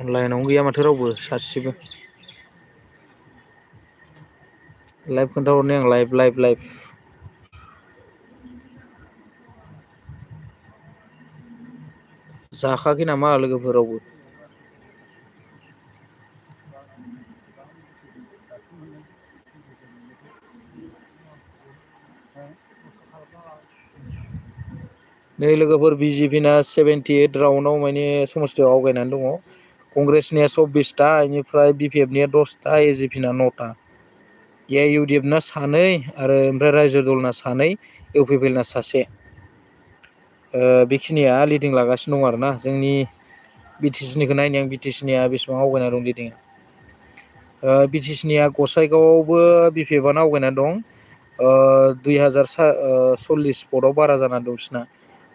अनलाइनावनो गैया माथो रावबो सासेबो लाइभ खोन्थाहरनि आं लाइभ जाखाखै नामा लोगोफोर रावबो नै लोगोफोर बिजेपिना 78 राउन्डआव माने समस्थियाव आवगायनानै दङ कंग्रेसनिया 24टा बेनिफ्राय बिपिएफनिया 10टा एजिपिना 9टा एआइइउडिएफना 2 आरो ओमफ्राय रायजो दलना 2 इउपिपिएलना 1 बेखिनिया लिडिं लागासिनो दं आरोना जोंनि बिटिसिनिखौ नायनि आं बिटिसिनिया बेसेबां आवगायना दं लिडिंआ बिटिसिनिया गसाइगावआवबो बिपिएफआनो आवगायना दं 2040 भटआव बारा जानानै दं बिसिना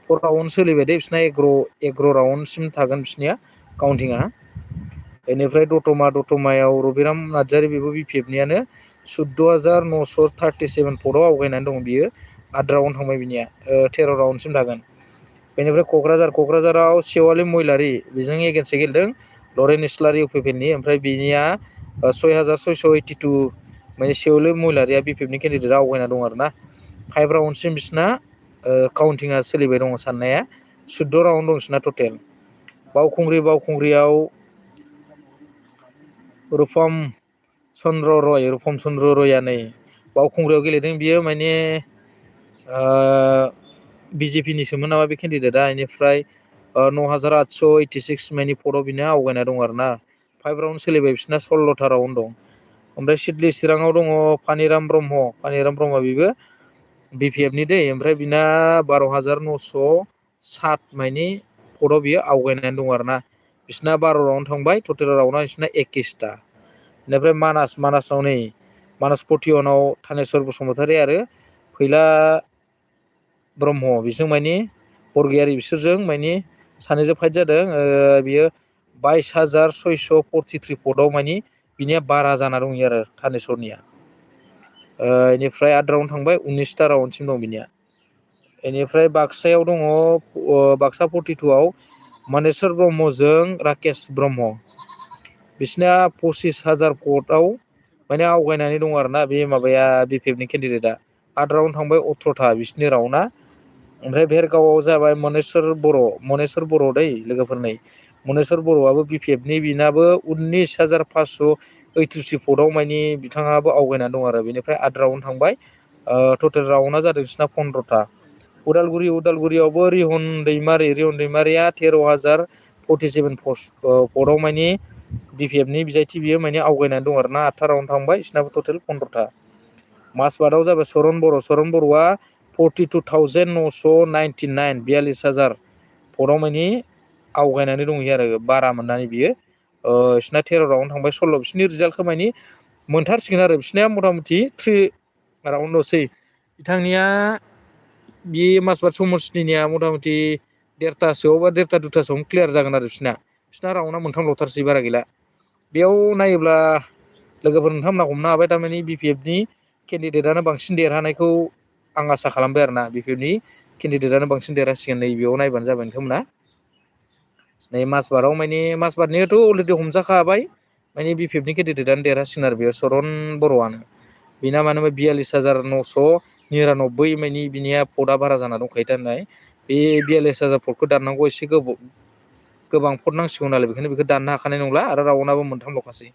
4 राउन्ड सोलिबाय दे बिसिना एग्र राउन्डसिम थागोन बिसिनिया काउन्टिंआ बेनिफ्राय दतमायाव रबिराम नार्जारि बेबो बिपिएफनियानो 14,937 भटआव आवगायनानै दं बियो 8 राउन्ड थांबाय बिनिया 13 राउन्डसिम थागोन बेनिफ्राय क'क्राझाराव सेवालि महिलारि बेजों एगेन्स्टै गेलेदों लरेन इस्लारि इउपिपिएलनि ओमफ्राय बिनिया 6,682 माने सेवालि महिलारिया बिपिएफनि केन्डिडेटआ आवगायना दं आरोना 5 राउन्डसिम बिसिना काउन्टिंआ सोलिबाय दङ साननाया 14 राउन्ड दं बिसिना टटेल बावखुंग्रियाव रुपम चन्द्र रयआ नै बावखुंग्रियाव गेलेदों बियो माने बिजेपिनि सोमोन नामा बे केन्डिडेटआ बेनिफ्राय 9,886 माने भटआव बिनो आवगायना दं आरोना 5 राउन्ड सोलिबाय बिसिना 16था राउन्ड दं ओमफ्राय सिडली चिराङाव दङ पानिराम ब्रह्म बेबो बिपिएफनि दै ओमफ्राय बिना 12,907 माने भटआव बियो आवगायनानै दं आरोना बिसिना 12 राउन्ड थांबाय टटेल राउन्डआ बिसिना 21टा बेनिफ्राय मानासाव नै मानास 41आव थानेस्वर बसुमतारी आरो फैला ब्रह्म बिसोर माने बरगयारि बिसोरजों माने सानैजों फाइट जादों बियो 22,643 भटआव माने बिनिया बारा जाना दं आरो थानेस्वरनिया बेनिफ्राय 8 राउन्ड थांबाय 19टा राउन्डसिम दं बिनिया बेनिफ्राय बाक्सायाव दङ बाक्सा 42आव मानेस्वर ब्रह्मजों राकेश ब्रह्म बिसिना 25,000 भटआव माने आवगायनानै दं आरोना बे माबाया बिपिएफनि केन्डिडेटआ 8 राउन्ड थांबाय 18था बिसिनि राउन्डआ ओमफ्राय भेरगावआव जाबाय मनेस्वर बर' दै लोगोफोरनै मनेस्वर बर'आबो बिपिएफनि बिनाबो 19,583 भटआव माने बिथाङाबो आवगायनानै दं आरो बेनिफ्राय 8 राउन्ड थांबाय टटेल राउन्डआ जादों बिसिना 15था उदालगुरियावबो रिहन दैमारिया 13,047 भटआव माने बिपिएफनि बिजायथि बियो माने आवगायनानै दं आरोना 8था राउन्ड थांबाय बिसिनाबो टटेल 15था माजबाटआव जाबाय सरन बर'आ 42,999 42,000 भटआव माने आवगायनानै दंहैयो आरो बारा मोननानै बियो बिसिना 13 राउन्ड थांबाय 16 बिसिनि रिजाल्टखौ माने मोनथारसिगोन आरो बिसिनिया मथा मथि 3 राउन्डल'सै बिथांनिया बे माजबाट समस्थिनिया मथा मथि 1,500 बा 1,500 क्लियार जागोन आरो बिसिना राउन्डआ मोनथामल'थारसै बारा गैला बेयाव नायोब्ला लोगोफोर नोंथांमोना हमनो हाबाय थारमाने बिपिएफनि केन्डिडेटआनो बांसिन देरहानायखौ आं आसा खालामबाय आरोना बिपिएफनि केन्डिडेटआनो बांसिन देरहासिगोन नै बेयाव नायबानो जाबाय नोंथांमोना नै माजबाटनियाथ' अलरेडि हमजाखाबाय माने बिपिएफनि केन्डिडेटआनो देरहासिगोन आरो बेयाव सरन बर'आनो बिना मानो 42,999 माने बिनिया भटआ बारा जाना दंखायो थारनाय बे 42,000 भटखौ दाननांगौ एसे गोबां भट नांसिगौ नालाय बेखायनो बेखौ दाननो हाखानाय नंला आरो राउन्डआबो मोनथामल'खासै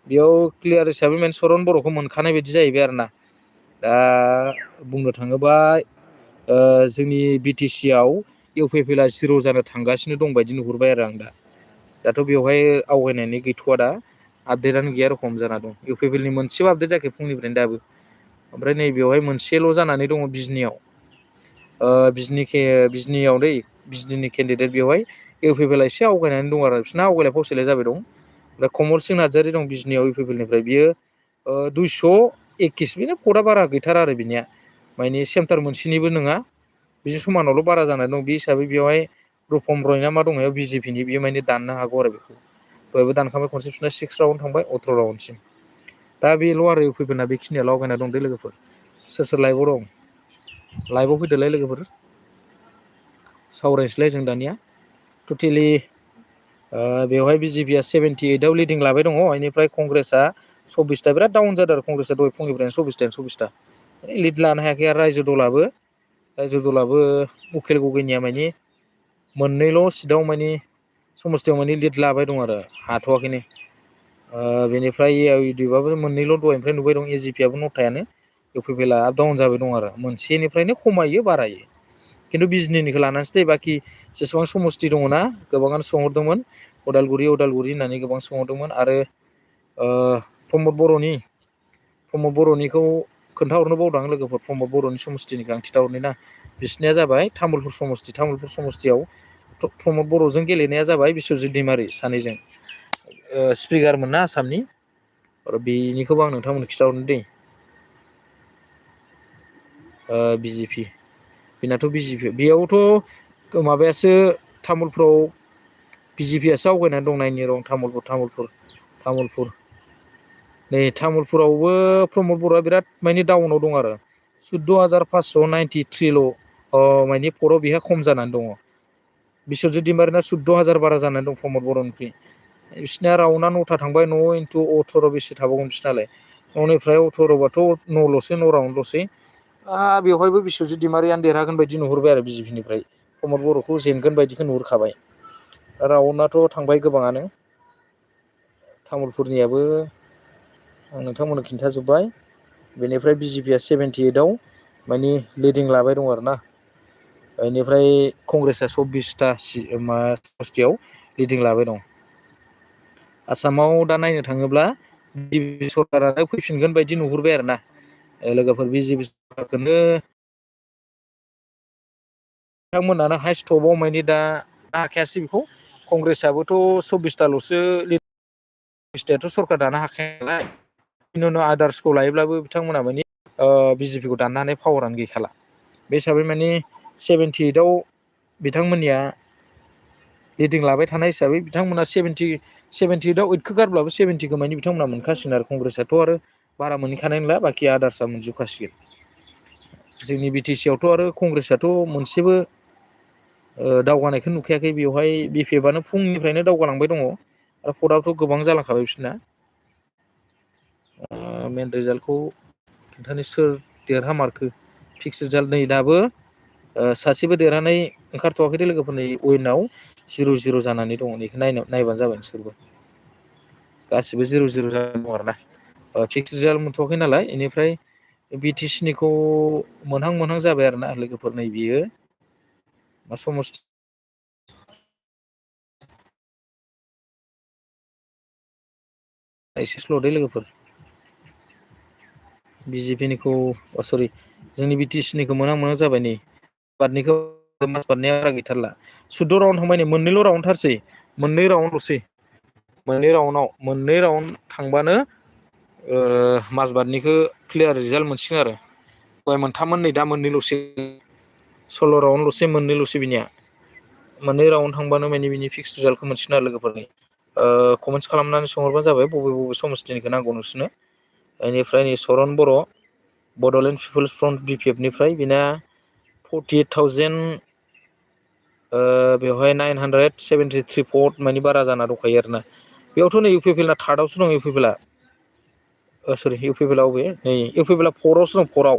बेयाव क्लियार हिसाबै माने सरन बर'खौ मोनखानाय बायदि जाहैबाय आरोना दा बुंनो थाङोबा जोंनि बिटिसिआव इउपिपिएलआ 0 जानो थांगासिनो दं बायदि नुहुरबाय आरो आं दाथ' बेवहाय आवगायनायनि गैथ'वा दा आपडेटआनो गैया रखम जाना दं इउपिपिएलनि मोनसेबो आपडेट जायाखै फुंनिफ्रायनो दाबो ओमफ्राय नैबेवहाय मोनसेल' जानानै दङ बिजनियाव बिजनिनि केन्डिडेट बेवहाय इउपिपिएलआ एसे आवगायनानै दं आरो बिसोरना आवगायलाय फावसायलाय जाबाय दं ओमफ्राय कमल सिं नार्जारि दं बिजनियाव इउपिपिएलनिफ्राय बियो 221 बेनो भटआ बारा गैथारा आरो बिनिया माने सेन्टार मोनसेनिबो नङा बिजों समानावल' बारा जानाय दं बे हिसाबै बेवहाय रुपम रय ना मा दङ बिजेपिनि बियो माने दाननो हागौ आरो बेखौ दहायबो दानखांबाय खनसे बिसोरना 6 राउन्ड थांबाय 18 राउन्डसिम दा बेल' आरो इउपिपिएलना बेखिनियाल' आवगायना दं दे लोगोफोर सोर लाइभआव दं लाइभआव फैदोलाय लोगोफोर सावरायनोसैलाय जों दानिया टटेलि बेवहाय बिजेपिया 78आव लिडिं लाबाय दङ बेनिफ्राय कंग्रेसआ 24ता बिराद डाउन जादों आरो कंग्रेसआ दहाय फुंनिफ्रायनो 24ता लिड लानो हायाखै आरो रायजो दलाबो उकिल गगैनिया मानि मोननैल' सिटआव मानि समस्तियाव मानि लिड लाबाय दं आरो हाथ'वाखैनो बेनिफ्राय एआइउडिएफआबो मोननैल' दहायनिफ्राय नुबाय दं एजिपियाबो नथायानो इउपिपिएलआ आप डाउन जाबाय दं आरो मोनसेनिफ्रायनो खमायो बारायो खिन्थु बिजनिनिखौ लानानैसो दै बाखि जेसेबां समस्ति दङ ना गोबाङानो सोंहरदोंमोन उदालगुरि होननानै गोबां सोंहरदोंमोन आरो प्रमद बर'निखौ खोन्थाहरनो बावदां लोगोफोर प्रमद बर'नि समस्तिनिखौ आं खिन्थाहरनि ना बिसोरनिया जाबाय तामुलपुर समस्तियाव प्रमद बर'जों गेलेनाया जाबाय बिस्वजित दैमारि सानैजों स्पिकारमोन ना आसामनि आरो बेनिखौबो आं नोंथांमोननो खिन्थाहरनो दै बिजेपि बेनाथ' बिजेपि बेयावथ' माबायासो तामुलपुराव बिजेपियासो आवगायनानै दं नायनि रं तामुलपुर नै तामुलपुरावबो प्रमद बर'आ बिराद मानि डाउनाव दं आरो 14,593ल' मानि पराव बेहा खम जानानै दङ बिस्वजित दैमारिना 14,000 बारा जानानै दं प्रमद बर'निख्रुइ बिसिना राउन्डआ 9था थांबाय 9 × 18 बेसे थाबावगोन बिसिनालाय 9निफ्राय 18बाथ' 9 राउन्डल'सै बेवहायबो बिस्वजित दैमारियानो देरहागोन बायदि नुहुरबाय आरो बिजेपिनिफ्राय प्रमद बर'खौ जेनगोन बायदिखौ नुहुरखाबाय राउन्डआथ' थांबाय गोबाङानो तामुलपुरनियाबो आं नोंथांमोननो खिन्थाजोब्बाय बेनिफ्राय बिजेपिया 78आव मानि लिडिं लाबाय दं आरोना बेनिफ्राय कंग्रेसआ 24ता समस्तियाव लिडिं लाबाय दं आसामाव दा नायनो थाङोब्ला बिजेपि सरकारानो फैफिनगोन बायदि नुहुरबाय आरो ना लोगोफोर बिजेपि सरकारखौनो बिथांमोनानो हाइस्ट टपआव मानि दा हाखायासै बेखौ कंग्रेसआबोथ' 24ताल'सो बिसथायाथ' सरखार दानो हाखाया नालाय उनाव आदार्सखौ लायोब्लाबो बिथांमोना मानि बिजेपिखौ दाननो हानाय पावारानो गैखाला बे हिसाबै मानि 78आव बिथांमोननिया लिडिं लाबाय थानाय हिसाबै बिथांमोना 78आव 8खौ गारब्लाबो 70खौ मानि बिथांमोना मोनखासिगोन आरो कंग्रेसआथ' आरो बारा मोनहैखानाय नंला बाखि आदार्सआ मोनजोबखासिगोन जोंनि बिटिसि आवथ' आरो कंग्रेसआथ' मोनसेबो दावगानायखौ नुखायाखै बेवहाय बिपिएफआनो फुंनिफ्रायनो दावगालांबाय दङ आरो भटआथ' गोबां जालांखाबाय बिसोरना मेन रिजाल्टखौ खिन्थानो सोर देरहामारखो फिक्स रिजाल्ट नै दाबो सासेबो देरहानाय ओंखारथ'वाखै लोगोफोरनि उइनाव 0-0 जानानै दङ बेखौ नायबानो जाबाय नोंसोरबो गासिबो 0-0 जानानै दं आरोना फिक्स रिजाल्ट मोनथ'वाखै नालाय बेनिफ्राय बिटिसिनिखौ मोनहां जाबाय आरोना लोगोफोर नै बियो मा समस्ति एसे स्ल' दै लोगोफोर बिजेपिनिखौ सरि जोंनि बिटिसिनिखौ मोनहां जाबाय नै मास बारनाया बारा गैथारला 14 राउन्ड थांबाय नै मोननैल' राउन्ड थारसै मोननै राउन्ड थांबानो माजबातनिखौ क्लियार रिजाल्ट मोनसिगोन आरो दहाय मोनथाममोन नै दा मोननैल'सै 16 राउन्डल'सै मोननैल'सै बिनिया मोननै राउन्ड थांबानो माने बिनि फिक्स रिजाल्टखौ मोनसिगोन आरो लोगोफोरनि कमेन्ट्स खालामनानै सोंहरबानो जाबाय बबे समस्तिनिखौ नांगौ नोंसोरनो बेनिफ्राय नै सरन बर' बड'लेण्ड पिपुल्स फ्रन्ट बिपिएफनिफ्राय बिना 48,000 बेवहाय 973 भट मानि बारा जाना दंखायो आरोना बेयावथ' नै इउपिपिएलना थार्डआवसो दं इउपिपिएलआ बबे नै इउपिपिएलआ 4आवसो दं 4आव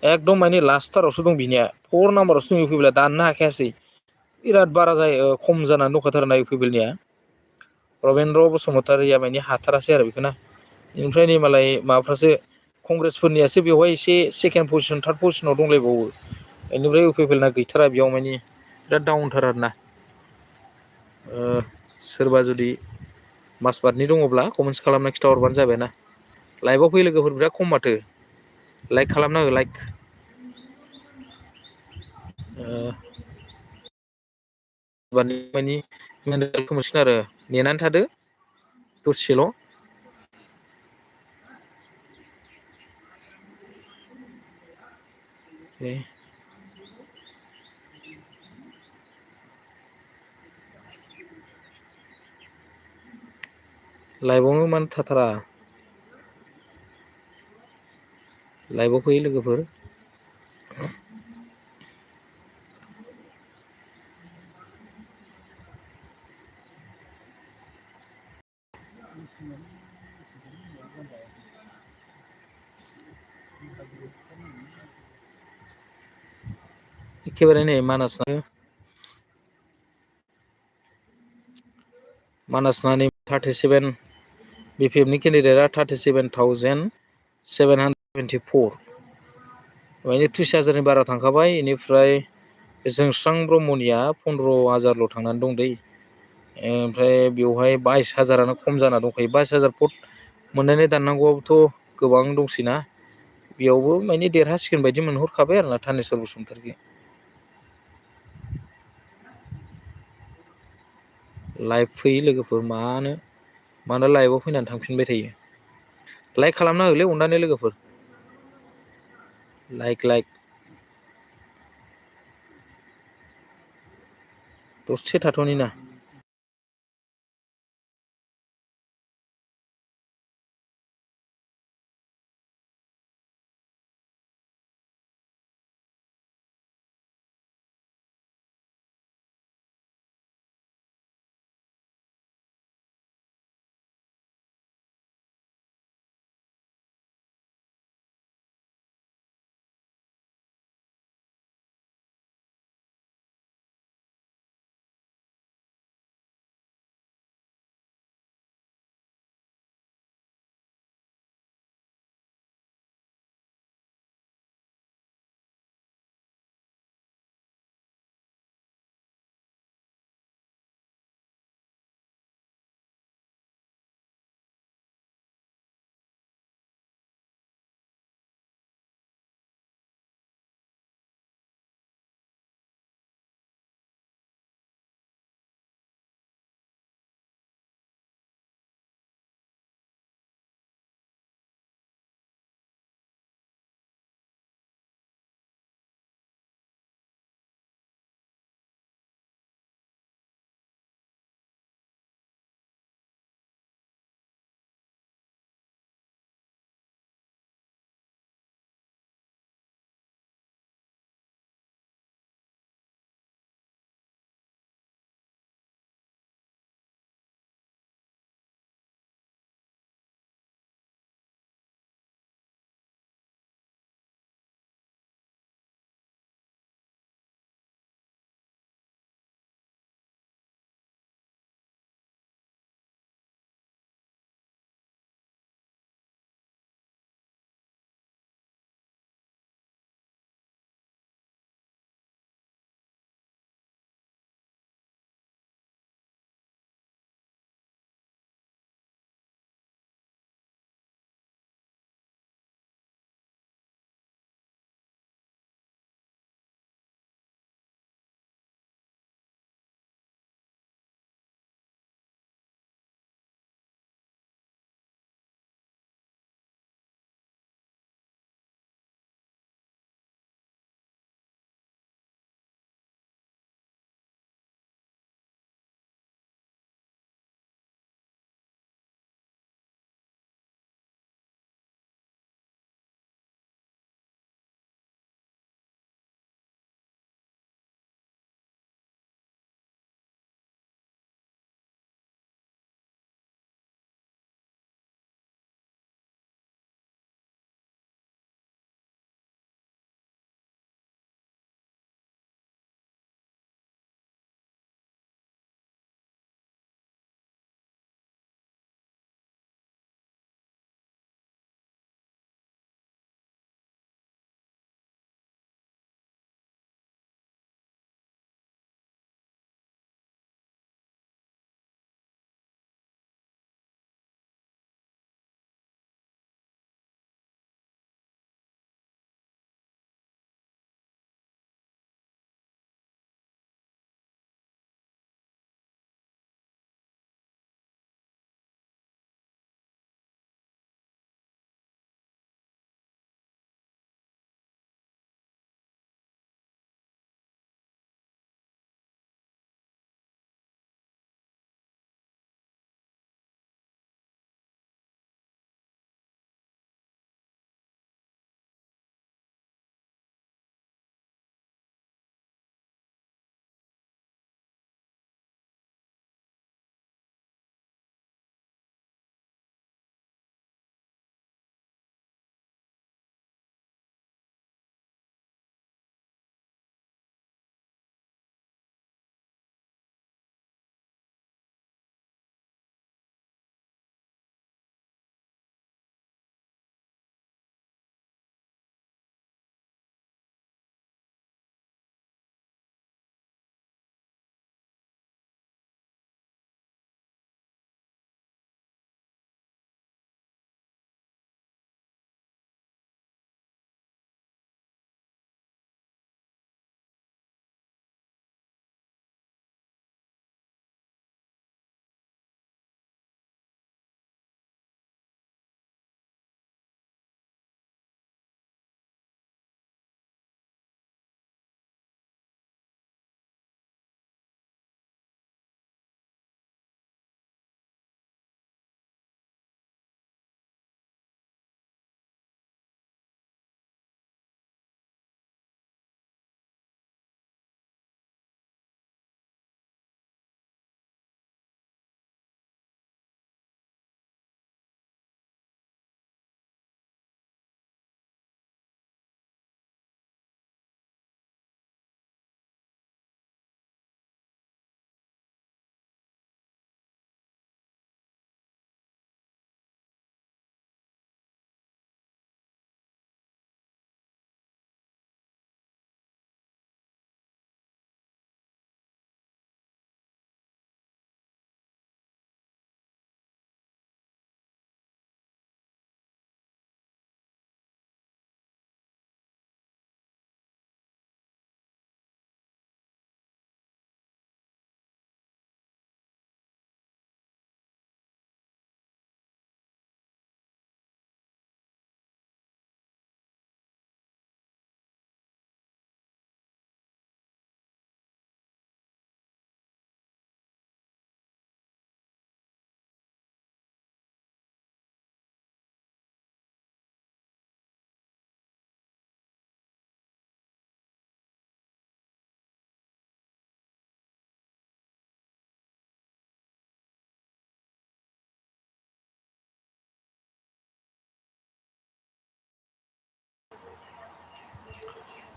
एकदम माने लास्टथारावसो दं बिनिया 4 नाम्बारावसो दं इउपिपिएलआ दाननो हाखायासै बिराद बारा जायो खम जानानै दंखाथारोना इउपिपिएलनिया रबेन्द्र बसुमतारिया मानि हाथारासै आरो बेखौना बेनिफ्राय नै मालाय माबाफ्रासो कंग्रेसफोरनियासो बेवहाय एसे सेकेन्ड पजिसन थार्ड पजिसनाव दंलायबावो बेनिफ्राय इउपिपिएलना गैथारा बेयाव मानि बिराद डाउनथार आरोना सोरबा जुदि माजबातनि दङब्ला कमेन्ट्स खालामना खिन्थाहरबानो जाबाय ना लाइभआव फै लोगोफोर बिराद खम माथो लाइक खालामना हो लाइक मानि मोनसिगोन आरो नेनानै थादो दसेल' लाइभआवनो मानो थाथारा लाइभआव फै लोगोफोर एखेबारे नै मानासनानि 37 BPFनि केन्डिडेटआ 37,774 माने 30,000नि बारा थांखाबाय बेनिफ्राय जोंस्रां ब्रह्मनिया 15,000ल' थांनानै दं दै ओमफ्राय बेवहाय 22,000आनो खम जाना दंखायो 22,000 भट मोननानै दाननांगौआबोथ' गोबां दंसैना बेयावबो माने देरहासिगोन बायदि मोनहरखाबाय आरोना थानेस्वर बसुमतारीखौ लाइभ फैयो लोगोफोर मानो लाइभआव फैनानै थांफिनबाय थायो लाइक खालामना होलै अननानै लोगोफोर लाइक दसे थाथ'नि ना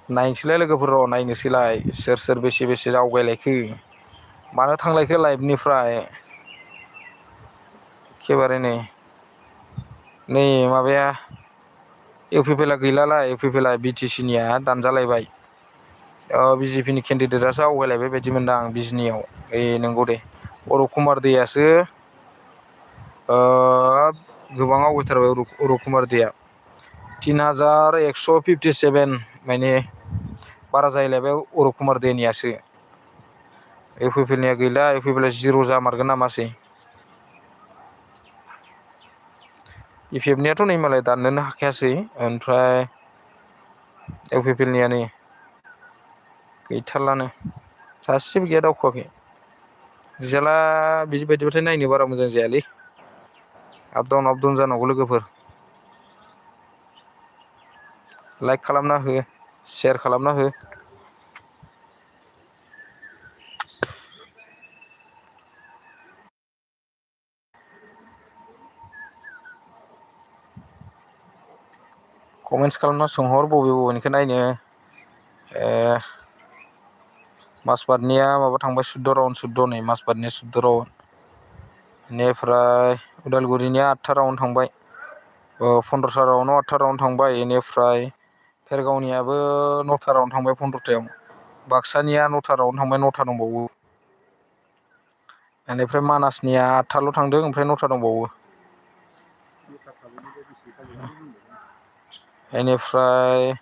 नायनोसैलाय लोगोफोर र' नायनोसैलाय सोर सोर बेसे बेसे आवगायलायखो मानो थांलायखो लाइभनिफ्राय एखेबारे नै माबाया इउपिपिएलआ गैलालाय इउपिपिएलआ बिटिसिनिया दानजालायबाय बिजेपिनि केन्डिडेटआसो आवगायलायबाय बायदि मोनदों आं बिजनियाव नंगौ दे अरुकुमार दैयासो गोबां आवगायथारबाय अरुकुमार दैया 3157 माने बारा जाहैलायबाय अरुकुमार दैनियासो इउपिपिएलनिया गैला इउपिपिएलआ जिर' जामारगोन नामासै इपिएफनियाथ' नै मालाय दाननोनो हाखायासै ओमफ्राय इउपिपिएलनिया नै गैथारलानो सासेबो गैया दावखोआखै रिजाल्टआ बिदिबायदिबाथाय नायनो बारा मोजां जायालै आप डाउन जानांगौ लोगोफोर लाइक खालामना हो शेयार खालामना हो कमेन्टस खालामना सोंहर बबे बबेनिखौ नायनो माजबातनिया माबा थांबाय 14 राउन्ड 14 नै माजबातनिया 14 राउन्ड बेनिफ्राय उदालगुरिनिया 8था राउन्ड थांबाय 15था राउन्डआव 8था राउन्ड थांबाय बेनिफ्राय भेरगावनियाबो 9था राउन्ड थांबाय 15थायाव बाक्सानिया 9था राउन्ड थांबाय 9था दंबावो बेनिफ्राय मानासनिया 8थाल' थांदों ओमफ्राय 9था दंबावो बेनिफ्राय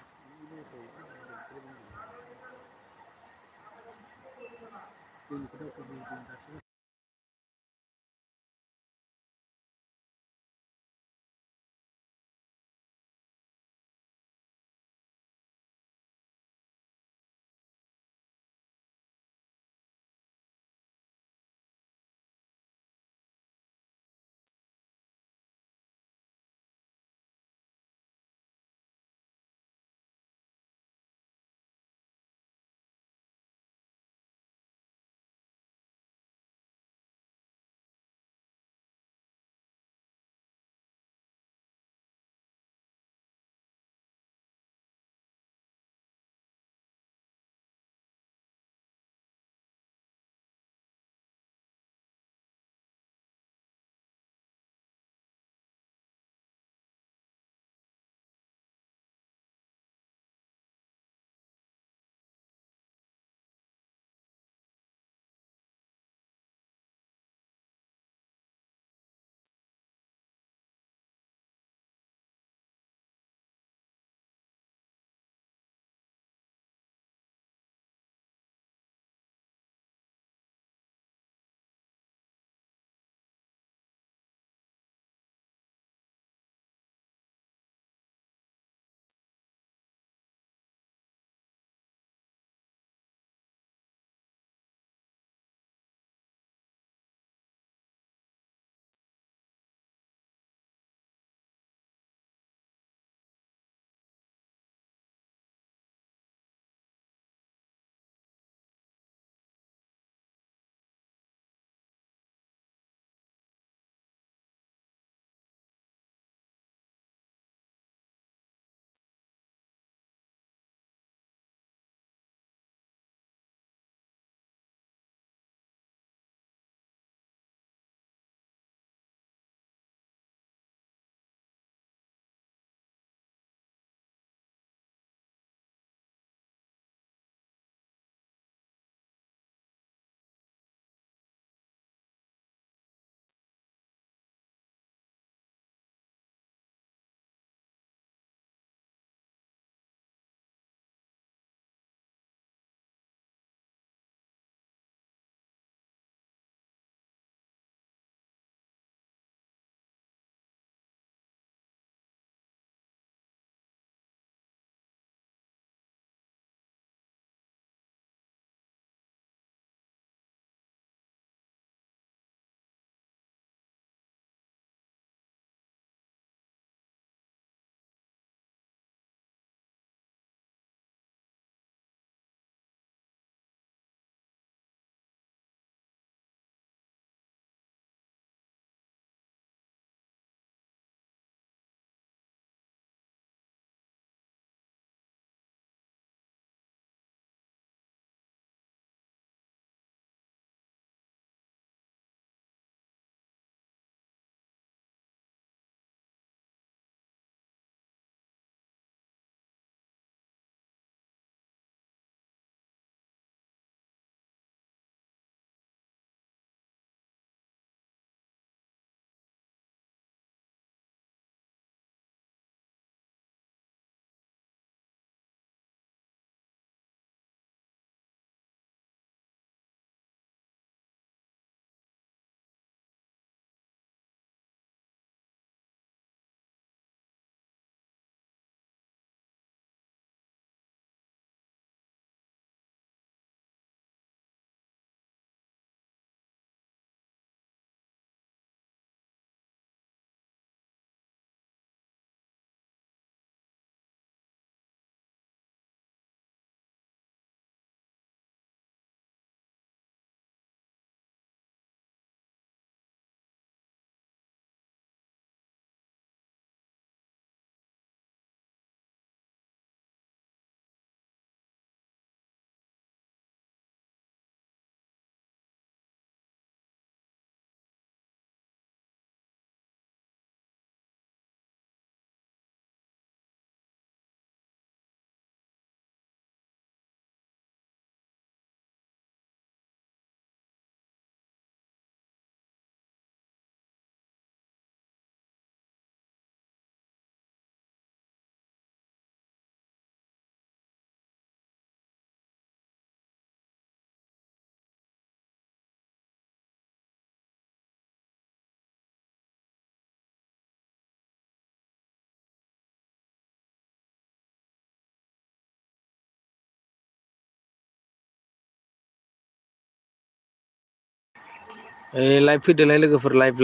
लाइभ फैदोलाय लोगोफोर लाइभ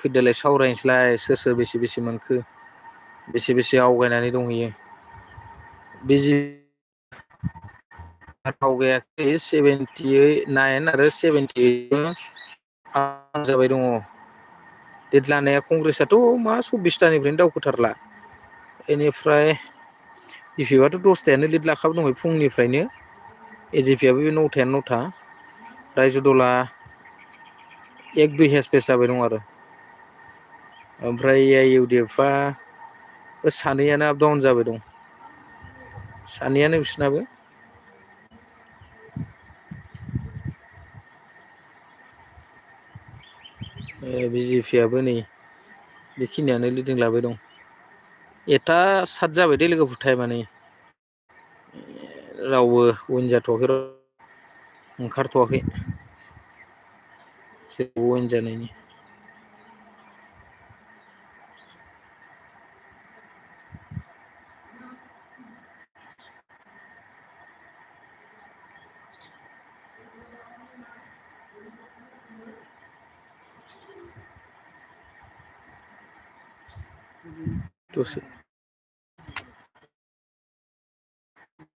फैदोलाय सावरायनोसैलाय सोर बेसे मोनखो बेसे आवगायनानै दंहैयो बिजि आवगायाखै 79 आरो 78 जाबाय दङ डेट लानाया कंग्रेसआथ' मा 24थानिफ्रायनो दावखोथारला बेनिफ्राय इपिएफआथ' 10थायानो लिड लाखाबाय दङ फुंनिफ्रायनो एजिपिआबो बे 9थायानो 9था रायजो दला 1-2 हेसपेस जाबाय दं आरो ओमफ्राय एआइइउडिएफआ सानैयानो आप डाउन जाबाय दं सानैयानो बिसोरनाबो बिजेपिआबो नै बेखिनियानो लिडिं लाबाय दं 1:07 जाबाय दे लोगोफोर टाइमा नै रावबो उइन जाथ'वाखै ओंखारथ'वाखै जेबो उइन जानायनि दसे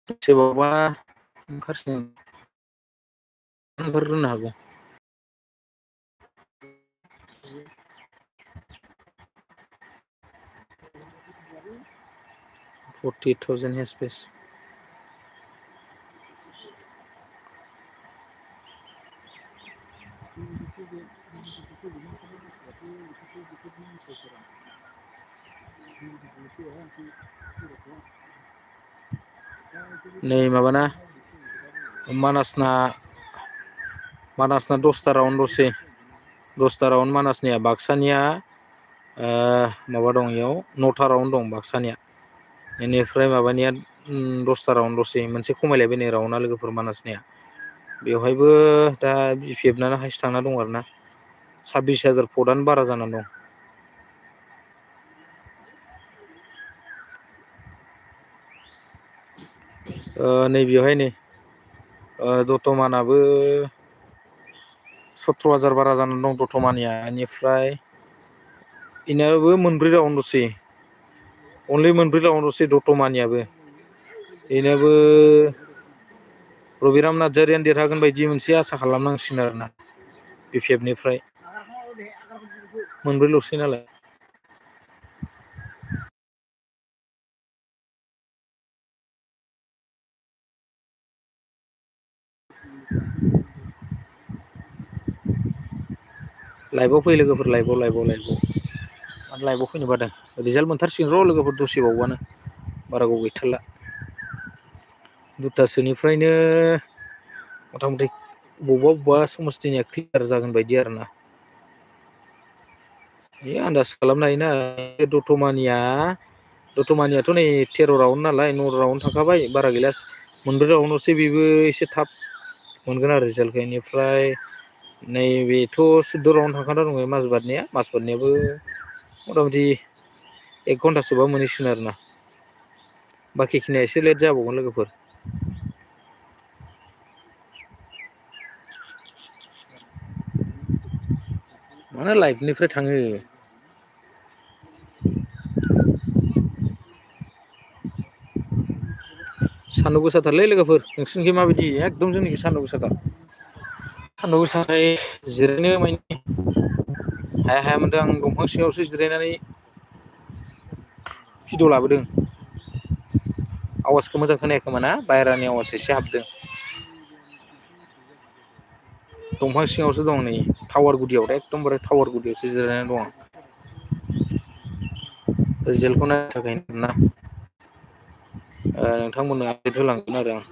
सोरबाबा ओंखारसिगोन ओंखारग्रोनो हागौ 48,000 हेसपेस नै माबाना मानासना 10था राउन्डल'सै 10था राउन्ड मानासनिया बाक्सानिया माबा दं इयाव 9था राउन्ड दं बाक्सानिया बेनिफ्राय माबानिया 10था राउन्डल'सै मोनसे खमायलायबाय नै राउन्डआ लोगोफोर मानासनिया बेवहायबो दा इपिएफनानो हाइस थांना दं आरोना 26,000 भटआनो बारा जानानै दं नैबेयावहाय नै दतमानाबो 17,000 बारा जानानै दं दतमानिया बेनिफ्राय इनियाबो मोनब्रै राउन्डल'सै अनलि मोनब्रै राउन्डल'सै दतमानियाबो बेनाबो रबिराम नार्जारियानो देरहागोन बायदि मोनसे आसा खालामनांसिगोन आरोना बिपिएफनिफ्राय मोनब्रैल'सै नालाय लाइभआव फै लोगोफोर लाइभआव मानो लाइभआव फैनो बादों रिजाल्ट मोनथारसिगोन र' लोगोफोर दसेबावबानो बारा गोबाव गैथारला 2थासोनिफ्रायनो मथा मथि बबेबा समस्थिनिया क्लियार जागोन बायदि आरोना बे आन्दाज खालामनो हायोना दतमानियाथ' नै 13 राउन्ड नालाय 9 राउन्ड थांखाबाय बारा गैला मोनब्रै राउन्डल'सै बेबो एसे थाब मोनगोन आरो रिजाल्टखौ बेनिफ्राय नैबेथ' 14 राउन्ड थांखाना दङ माजबादनियाबो मथा मथि 1 घन्टासोबा मोनहैसिगोन आरोना बाखिखिनिया एसे लेट जाबावगोन लोगोफोर मानो लाइभनिफ्राय थाङो सान्दुं गोसाथारलै लोगोफोर नोंसिनिखै माबायदि एकदम जोंनिखै सान्दुं गोसाथार सान्दुं गोसाखाय जिरायनो माने हाया मोनदों आं दंफां सिङावसो जिरायनानै भिडिअ लाबोदों आवाजखौ मोजां खोनायाखोमा ना बाहेरानि आवाज एसे हाबदों दंफां सिङावसो दं नै टावार गुदियाव एकदमबारे टावार गुदियावसो जिरायनानै दं रिजाल्टखौ नायनो थाखाय ना नोंथांमोननो आपडेट होलांगोन आरो आं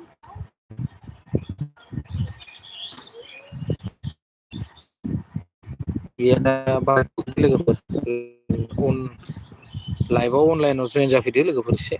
गैया दा लोगोफोर लाइभआव अनलाइनाव जयेन जाफैदो लोगोफोर एसे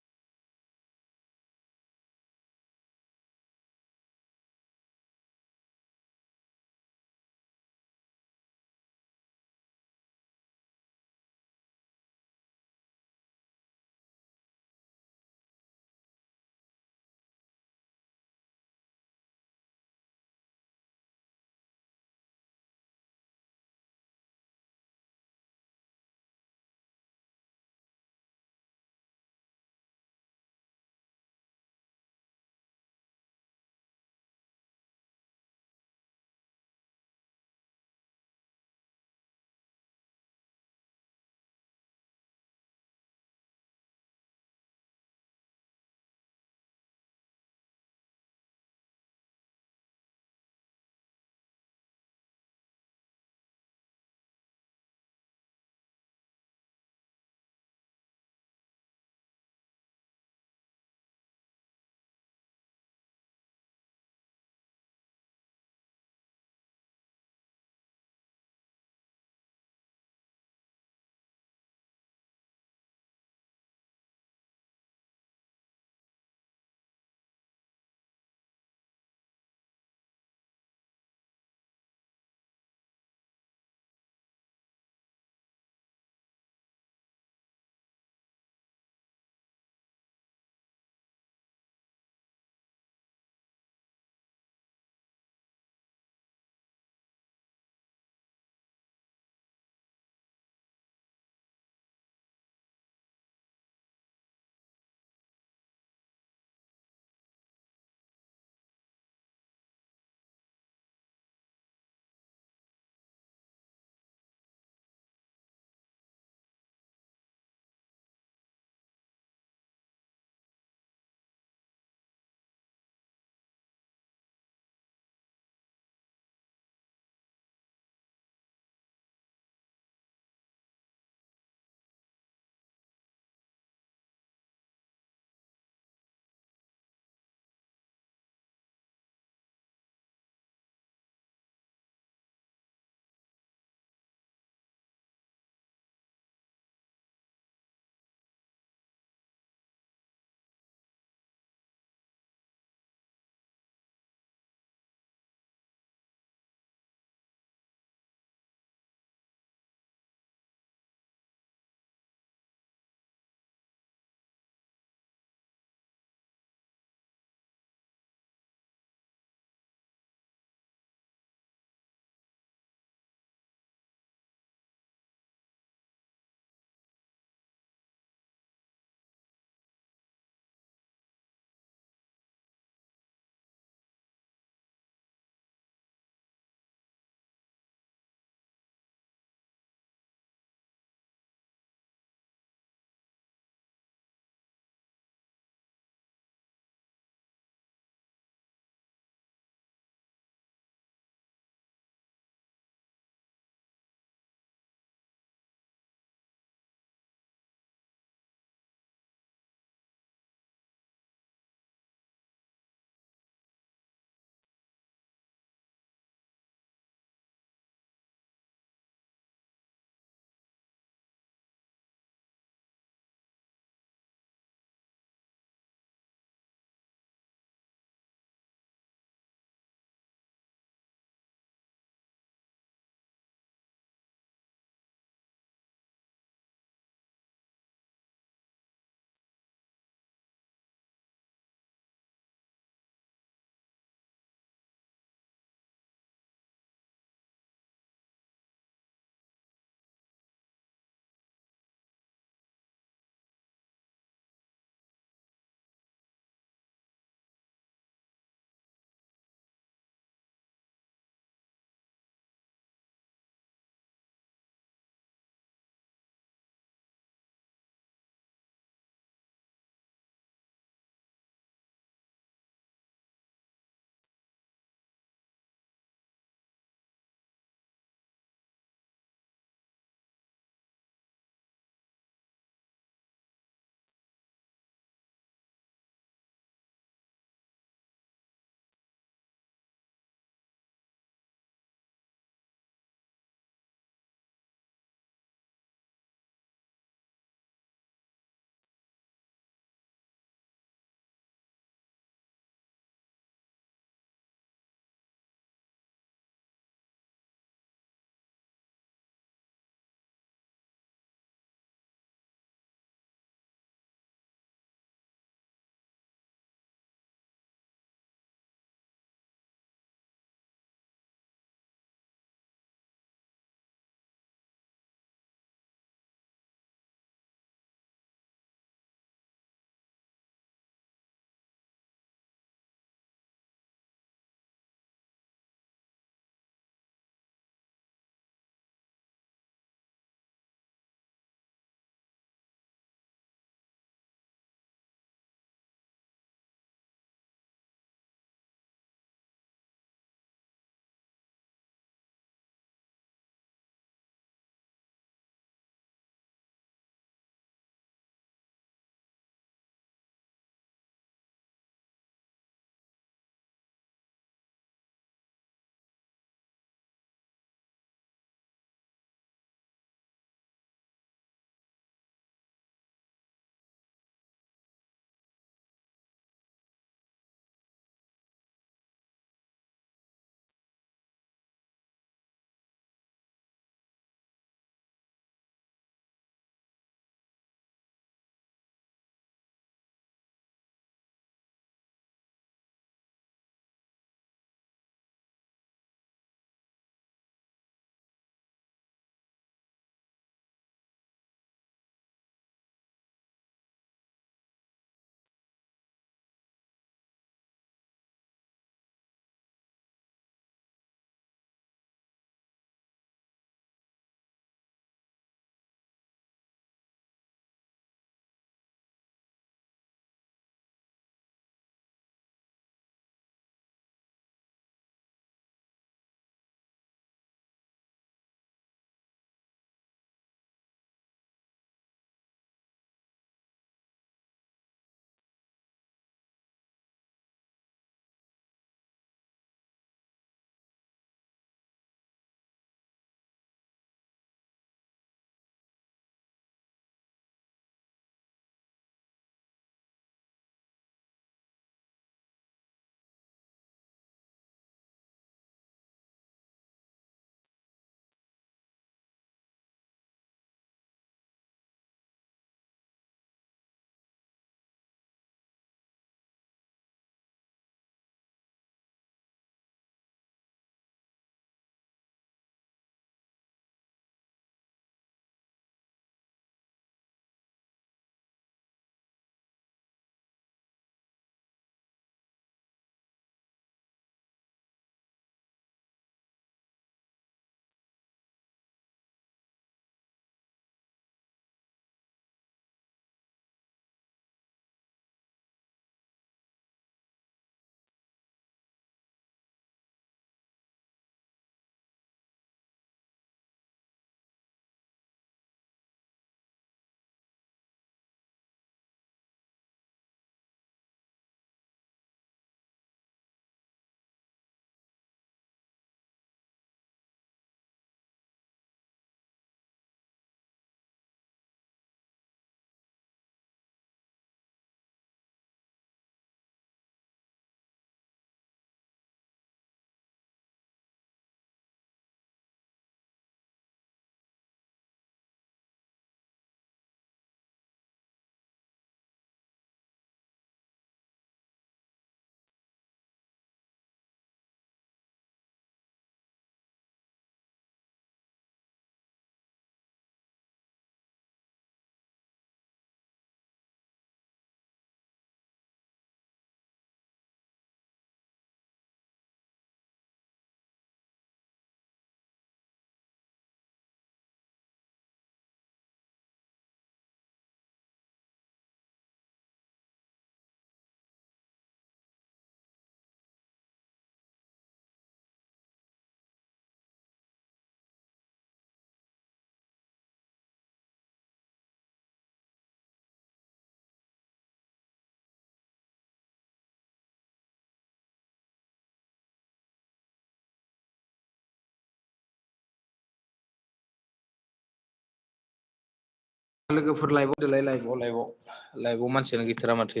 लोगोफोर लाइभआव दोलाय लाइभआव मानसियानो गैथारा माथो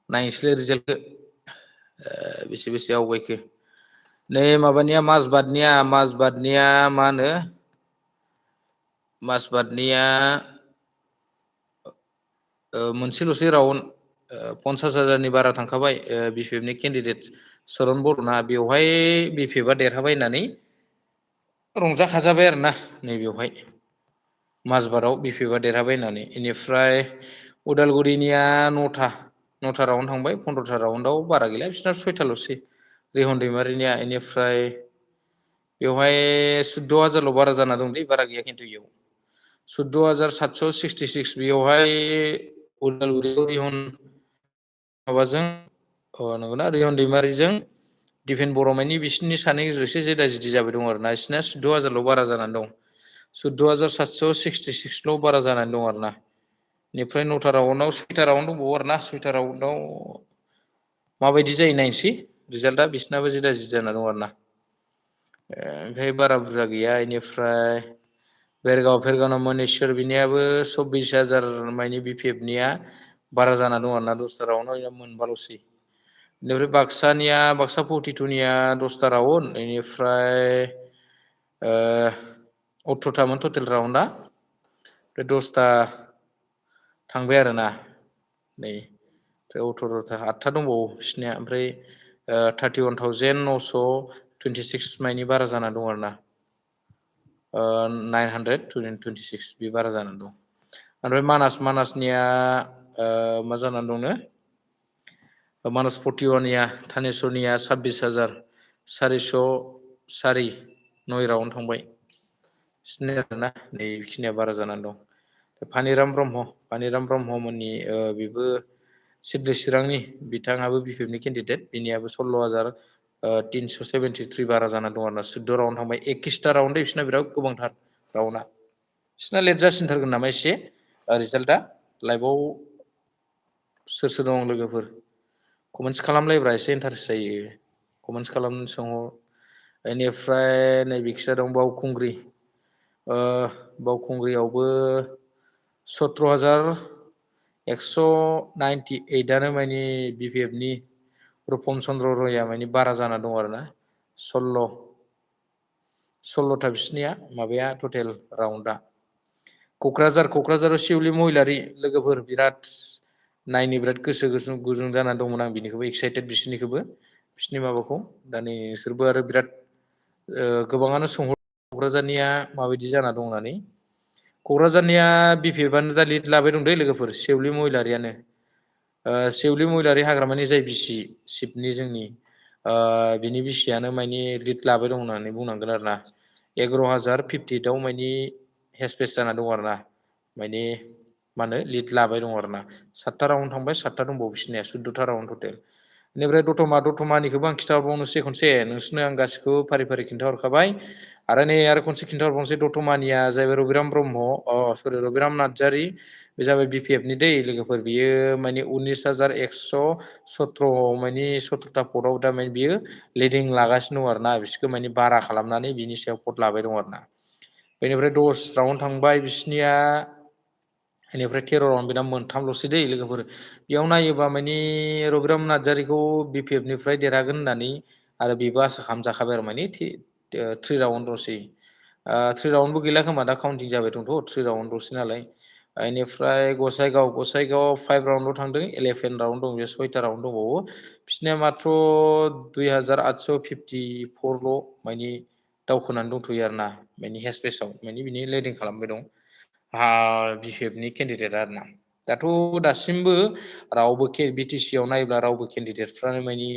नायनोसैलाय रिजाल्टखौ बेसे आवगायखो नै माबानिया माजबादनिया मा होनो माजबादनिया मोनसेल'सै राउन्ड 50,000नि बारा थांखाबाय बिपिएफनि केन्डिडेट सरन बर'ना बेवहाय बिपिएफआ देरहाबाय होननानै रंजाखाजाबाय आरोना नैबेवहाय माजबाराव बिपिएफआ देरहाबाय होननानै इनिफ्राय उदालगुरिनिया नथा राउन्ड थांबाय 15था राउन्डआव बारा गैला बिसोरना 6थाल'सै रिहन दैमारिनिया इनिफ्राय बेवहाय 14,000ल' बारा जाना दं दै बारा गैया खिन्थु इयाव 14,766 बेयावहाय उदालगुरियाव रिहन माबाजों नंगौना रिहन दैमारिजों दिफेन बर'माइनि बिसोरनि सानै गेजेराव एसे जिदि जाबाय दं आरोना बिसोरना 14,000ल' बारा जानानै दं 14,766ल' बारा जानानै दं आरोना बेनिफ्राय 9था राउन्डआव 6था राउन्ड दंबावो आरोना 6था राउन्डआव माबायदि जायो नायनोसै रिजाल्टआ बिसोरनाबो जिदा जाना दं आरोना ओमफ्राय बारा बुरजा गैया इनिफ्राय भेरगाव मनेस्वर बिनियाबो 24,000 माइनि बिपिएफनिया बारा जाना दं आरोना 10था राउन्डआव मोनबाल'सै बेनिफ्राय बाक्सा 42निया 10था राउन्ड बेनिफ्राय 18थामोन टटेल राउन्डआ बे 10था थांबाय आरोना नै 18था 8था दंबावो बिसोरनिया ओमफ्राय 31,926 माइनि बारा जाना दं आरोना 926 बे बारा जानानै दं ओमफ्राय मानासनिया मा जानानै दंनो मानास 41निया थानेस्वरनिया 26,404 9 राउन्ड थांबाय बिसोरनि आरोना नै बेखिनिया बारा जानानै दं पानिराम ब्रह्ममोननि बेबो सिद्रि चिरांनि बिथाङाबो बिपिएफनि केन्डिडेट बिनियाबो 16,373 बारा जाना दं आरोना 14 राउन्ड थांबाय 21था राउन्ड बिसोरना बिराद गोबांथार राउन्डआ बिसोरना लेट जासिनथारगोन नामा एसे रिजाल्टआ लाइभआव सोर दं लोगोफोर कमेन्टस खालामलायब्रा एसे इन्टारेस्ट जायो कमेन्टस खालामनो सोंहर बेनिफ्राय नैबेखिजा दं बावखुंग्रियावबो 17,198आनो मानि बिपिएफनि रुपम चन्द्र रयआ मानि बारा जाना दं आरोना 16था बिसोरनिया माबाया टटेल राउन्डआ क'क्राझाराव शिवलि महिलारि लोगोफोर बिराद नायनो बिराद गोसो गुदुं जानानै दंमोन आं बिनिखौबो एक्साइटेड बिसोरनि माबाखौ दा नै नोंसोरबो आरो बिराद गोबाङानो सोंहर क'क्राझारनिया माबायदि जाना दं होननानै क'क्राझारनिया बिपिएफआनो दा लिड लाबाय दं दै लोगोफोर सेवलि महिलारि हाग्रामानि जाय बिसि सिटनि जोंनि बिनि बिसियानो मानि लिड लाबाय दं होननानै बुंनांगोन आरोना 11,058आव मानि हेसपेस जाना दं आरोना मानि मा होनो लिड लाबाय दं आरोना 7था राउन्ड थांबाय 7था दंबावो बिसोरनिया 14था राउन्ड टटेल बेनिफ्राय दतमानिखौबो आं खिन्थाहरबावनोसै खनसे नोंसोरनो आं गासिखौबो फारि खिन्थाहरखाबाय आरो खनसे खिन्थाहरबावनोसै दतमानिया जाहैबाय रबिराम नार्जारि बे जाबाय बिपिएफनि दै लोगोफोर बियो मानि 19,117 मानि 17था पदआव दा मानि बियो लिडिं लागासिनो दं आरोना बिसोरखौ मानि बारा खालामनानै बिनि सायाव पद लाबाय दं आरोना बेनिफ्राय 10 राउन्ड थांबाय बिसोरनिया बेनिफ्राय 13 राउन्ड बेना मोनथामल'सै दै लोगोफोर बेयाव नायोबा मानि रबिराम नार्जारिखौ बिपिएफनिफ्राय देरहागोन होननानै आरो बेबो आसा खालामजाखाबाय आरो मानि 3 राउन्डल'सै 3 राउन्डबो गैला खोमा दा काउन्टिं जाबाय दंथ' 3 राउन्डल'सै नालाय बेनिफ्राय गसाइगाव 5 राउन्डआव थांदों 11 राउन्ड दं बे 6था राउन्ड दंबावो बिसोरनिया माथ्र 2,854ल' मानि दावखोनानै दंथ'यो आरोना मानि हेसपेसाव मानि बिनि लिडिं खालामबाय दं बिपिएफनि केन्डिडेटआ आरोना दासिमबो रावबो बिटिसिआव नायोब्ला रावबो केन्डिडेटफ्रानो मानि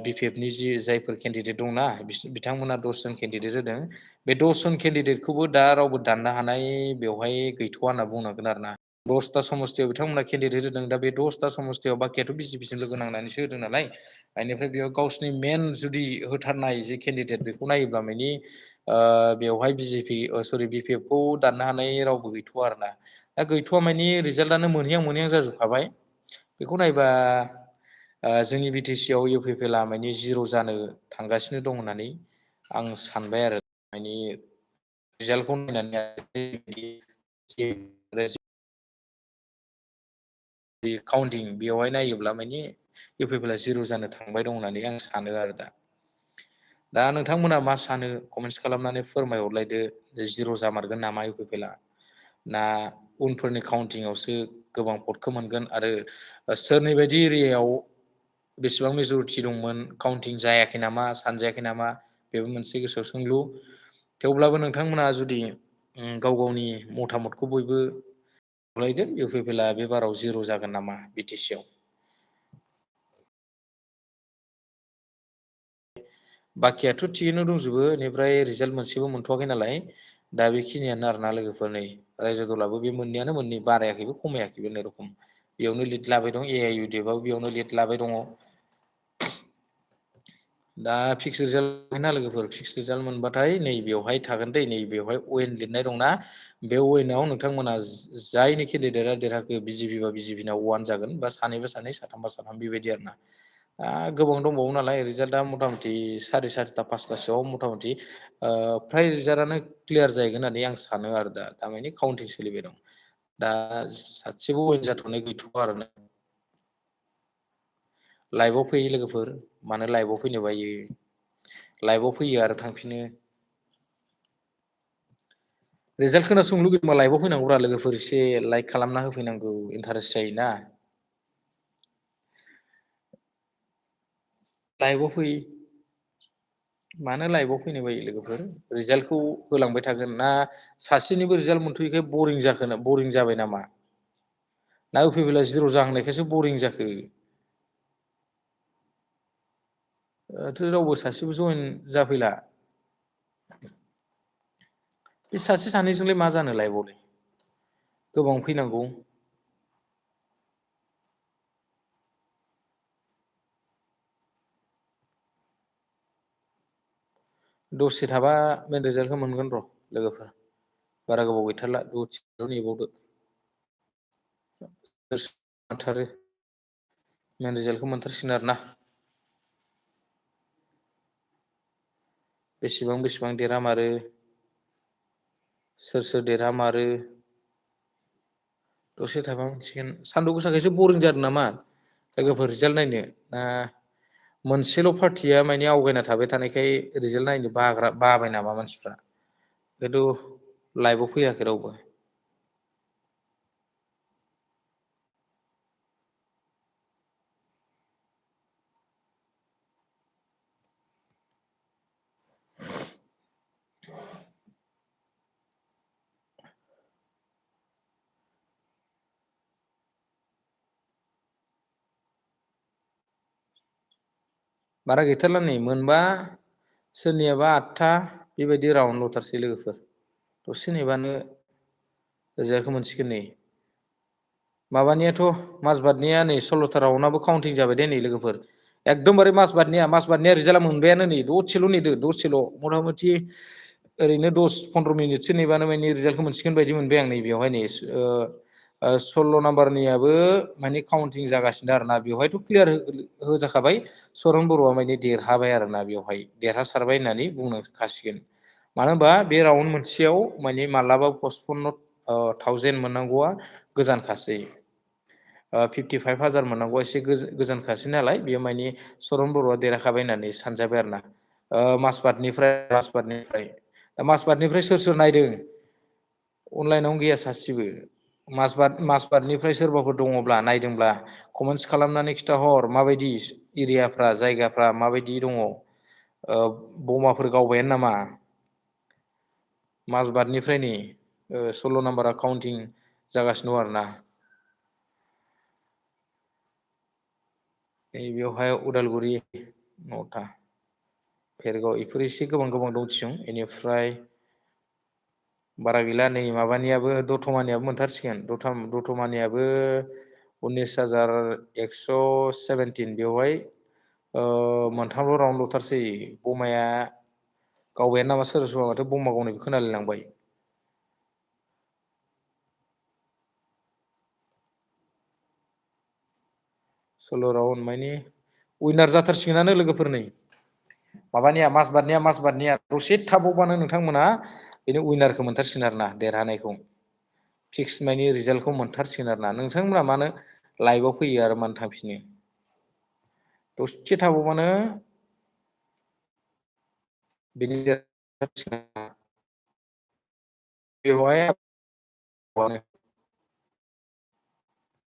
बिपिएफनि जायफोर केन्डिडेट दंना बिथांमोना 10 जन केन्डिडेट होदों बे 10 जन केन्डिडेटखौबो दा रावबो दाननो हानाय बेवहाय गैथ'वा होनना बुंनांगोन आरोना 10था समस्तियाव बिथांमोना केन्डिडेट होदों दा बे 10था समस्तियाव बाखियाथ' बिजेपिजों लोगो नांनानैसो होदों नालाय बेनिफ्राय बेयाव गावसिनि मेन जुदि होथारनाय जे केन्डिडेट बेखौ नायोब्ला मानि बेवहाय बिपिएफखौ दाननो हानाय रावबो गैथ'वा आरोना दा गैथ'वा मानि रिजाल्टआनो मोनहैहां जाजोबखाबाय बेखौ नायबा जोंनि बिटिसिआव इउपिपिएलआ मानि 0 जानो थांगासिनो दं होननानै आं सानबाय आरो मानि रिजाल्टखौ नायनानै बे काउन्टिं बेवहाय नायोब्ला माने इउपिपिएलआ 0 जानो थांबाय दं होननानै आं सानो आरो दा नोंथांमोना मा सानो कमेन्ट्स खालामनानै फोरमायहरलायदो 0 जामारगोन नामा इउपिपिएलआ ना उनफोरनि काउन्टिंआवसो गोबां भटखौ मोनगोन आरो सोरनि बायदि एरियायाव बेसेबां मेजरिटि दंमोन काउन्टिं जायाखै नामा सानजायाखै नामा बेबो मोनसे गोसोआव सोंलु थेवब्लाबो नोंथांमोना जुदि गाव गावनि मतामतखौ बयबो खावलायदो इउपिपिएलआ बे बाराव 0 जागोन नामा बिटिसिआव बाखियाथ' थिगैनो दंजोबो बेनिफ्राय रिजाल्ट मोनसेबो मोनथ'वाखै नालाय दा बेखिनियानो आरोना लोगोफोर नै रायजो दलाबो बे मोननैयानो मोननै बारायाखैबो खमायाखैबो होननाय रखम बेयावनो लिड लाबाय दं एआइइउडिएफआबो बेयावनो लिड लाबाय दङ दा फिक्स रिजाल्ट ना लोगोफोर फिक्स रिजाल्ट मोनबाथाय नैबेयावहाय थागोन दै नैबेयावहाय अवेन लिरनाय दंना बे अवेनाव नोंथांमोना जायनि केन्डिडेटआ देरहाखो बिजेपि बा बिजेपिनाव 1 जागोन बा सानैबा सानै साथामबा साथाम बेबायदि आरोना गोबां दंबावो नालाय रिजाल्टआ मथा मथि 4:30 5:00सोआव मथा मथि फ्राय रिजाल्टआनो क्लियार जाहैगोन होननानै आं सानो आरो दामानि काउन्टिं सोलिबाय दं दा सासेबो अवेन जाथ'नाय गैथ'वा आरो ना लाइभआव फैयो लोगोफोर मानो लाइभआव फैनो बायो लाइभआव फैयो आरो थांफिनो रिजाल्ट खोनासंनो लुगैदोंबा लाइभआव फैनांगौब्रा लोगोफोर एसे लाइक खालामना होफैनांगौ इन्टारेस्ट जायोना लाइभआव फै मानो लाइभआव फैनो बायो लोगोफोर रिजाल्टखौ होलांबाय थागोन ना सासेनिबो रिजाल्ट मोनथ'यैखाय बरिं जाखो बरिं जाबाय नामा ना इउपिपिएलआ 0 जाहांनायखायसो बरिं जाखो रावबो सासेबो जयेन जाफैला बे सासे सानैजोंलाय मा जानो लाइभआवलाय गोबां फैनांगौ दसे थाबा मेन रिजाल्टखौ मोनगोन र' लोगोफोर बारा गोबाव गैथारला दसेल' नेबावदो मोनथारो मेन रिजाल्टखौ मोनथारसिगोन आरो ना बेसेबां देरहामारो सोर देरहामारो दसे थाबा मोनसिगोन सान्दुं गोसाखायसो बरिं जादों नामा लोगोफोर रिजाल्ट नायनो मोनसेल' पार्टिया माने आवगायना थाबाय थानायखाय रिजाल्ट नायनो बाबाय नामा मानसिफ्रा खिन्थु लाइभआव फैयाखै रावबो बारा गैथारला नै मोनबा सोरनियाबा 8था बेबायदि राउन्ड ल'थारसै लोगोफोर दसे नेबानो रिजाल्टखौ मोनसिगोन नै माबानियाथ' माजबादनिया नै 16था राउन्डआबो काउन्टिं जाबाय दे नै लोगोफोर एकदमबारे माजबादनिया रिजाल्टआ मोनबायानो नै दसेल' नेदो दसेल' मथा मथि ओरैनो 10-15 मिनिटसो नेबानो माने रिजाल्टखौ मोनसिगोन बायदि मोनबाय आं नै बेवहाय नै 16 नाम्बारनियाबो माने काउन्टिं जागासिनो आरोना बेवहायथ' क्लियार होजाखाबाय सरन बर'आ माने देरहाबाय आरोना बेवहाय देरहासारबाय होननानै बुंनो हासिगोन मानो होनबा बे राउन्ड मोनसेयाव माने मालाबा पस्टपन 1000 मोननांगौआ गोजानखासै 55,000 मोननांगौआ एसे गोजानखासै नालाय बेयो माने सरन बर'आ देरहाखाबाय होननानै सानजाबाय आरोना माजबादनिफ्राय सोर नायदों अनलाइनावनो गैया सासेबो माजबादनिफ्राय सोरबाफोर दङब्ला नायदोंब्ला कमेन्टस खालामनानै खिथाहर माबायदि एरियाफ्रा जायगाफ्रा माबायदि दङ बमाफोर गावबायानो नामा माजबादनिफ्राय नै 16 नाम्बारा काउन्टिं जागासिनो दं आरोना बेवहाय उदालगुरि 9था भेरगाव बेफोर एसे गोबां दंथिं बेनिफ्राय बारा गैला नै माबानियाबो दतमानियाबो मोनथारसिगोन दतमानियाबो 19,117 बेवहाय मोनथामल' राउन्ड ल'थारसै बमाया गावबायानो नामा सोरबा माथो बमा गावनायबो खोनालायलांबाय 16 राउन्ड माने उइनार जाथारसिगोनानो लोगोफोर नै माजबादनिया दसे थाबावबानो नोंथांमोना बेनो उइनारखौ मोनथारसिगोन आरोना देरहानायखौ फिक्स मानि रिजाल्टखौ मोनथारसिगोन आरो ना नोंथांमोना मानो लाइभआव फैयो आरो मानो थांफिनो दसे थाबावबानो बिनि बेवहाय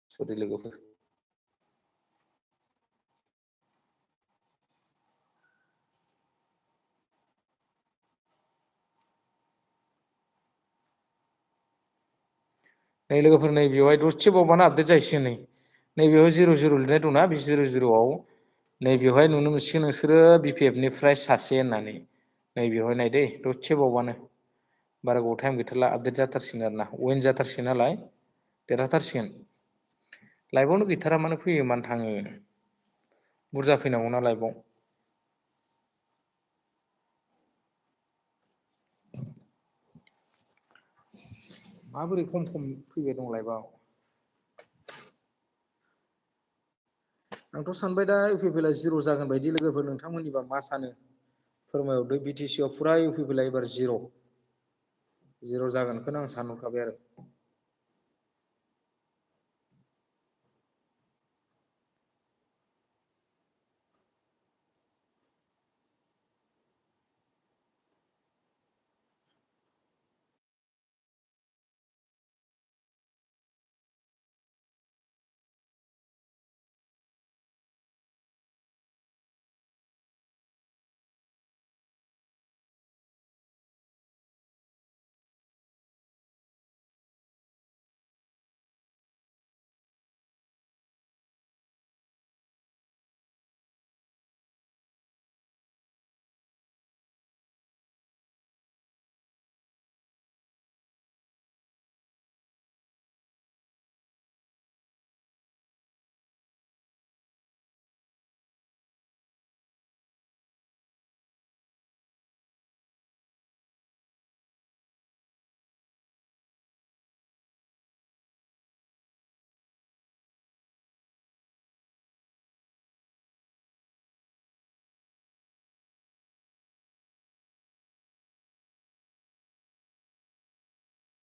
सरि लोगोफोर नै लोगोफोर नै बेवहाय दसे बावबानो आपडेट जाहैसिगोन नैबेयाव 00 लिरनाय दंना बे 00आव नैबेवहाय नुनो मोनसिगोन नोंसोरो बिपिएफ निफ्राय सासे होननानै नैबेवहाय नायदै दसे बावबानो बारा गोबाव टाइम गैथारला आपडेट जाथारसिगोन आरो ना वेन जाथारसिगोन नालाय देरहाथारसिगोन लाइभआवनो गैथारा मानो फैयो मानो थाङो बुरजा फैनांगौना लाइभआव माबोरै खम फैबाय दं लाइभआव आंथ' सानबाय दा इउपिपिएलआ 0 जागोन बायदि लोगोफोर नोंथांमोननिबा मा सानो फोरमायहरदो बिटिसिआव फुरा इउपिपिएलआ एबार 0 जागोनखौनो आं सानहरखाबाय आरो